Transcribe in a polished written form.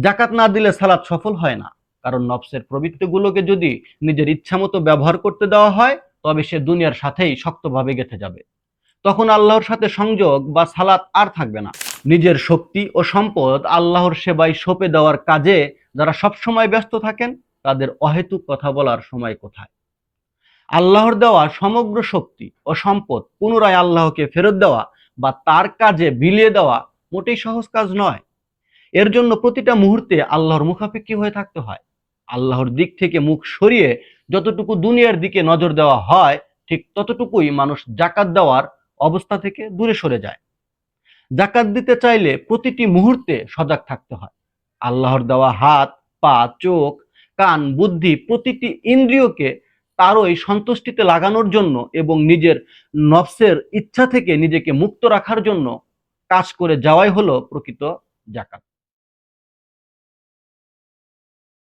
জাকাত না দিলে সালাত সফল হয় না, কারণ নফসের প্রবৃত্তিগুলোকে যদি নিজের ইচ্ছামতো ব্যবহার করতে দেওয়া হয়, তবে সে দুনিয়ার সাথেই শক্তভাবে গেঁথে যাবে। তখন আল্লাহর সাথে সংযোগ বা সালাত আর থাকবে না। নিজের শক্তি ও সম্পদ আল্লাহর সেবায় সঁপে দেওয়ার কাজে যারা সবসময় ব্যস্ত থাকেন, তাদের অহেতুক কথা বলার সময় কোথায়? আল্লাহর দেওয়া সমগ্র শক্তি ও সম্পদ পুনরায় আল্লাহকে ফেরত দেওয়া বা তার কাজে বিলিয়ে দেওয়া মোটেই সহজ কাজ নয়। এর জন্য প্রতিটা মুহূর্তে আল্লাহর মুখাপেক্ষী হয়ে থাকতে হয়। আল্লাহর দিক থেকে মুখ সরিয়ে যতটুকু দুনিয়ার দিকে নজর দেওয়া হয়, ঠিক ততটুকুই মানুষ জাকাত দেওয়ার অবস্থা থেকে দূরে সরে যায়। জাকাত দিতে চাইলে প্রতিটি মুহূর্তে সজাগ থাকতে হয়। আল্লাহর দেওয়া হাত, পা, চোখ, কান, বুদ্ধি প্রতিটি ইন্দ্রিয়কে তারই সন্তুষ্টিতে লাগানোর জন্য এবং নিজের নফসের ইচ্ছা থেকে নিজেকে মুক্ত রাখার জন্য কাজ করে যাওয়াই হলো প্রকৃত জাকাত।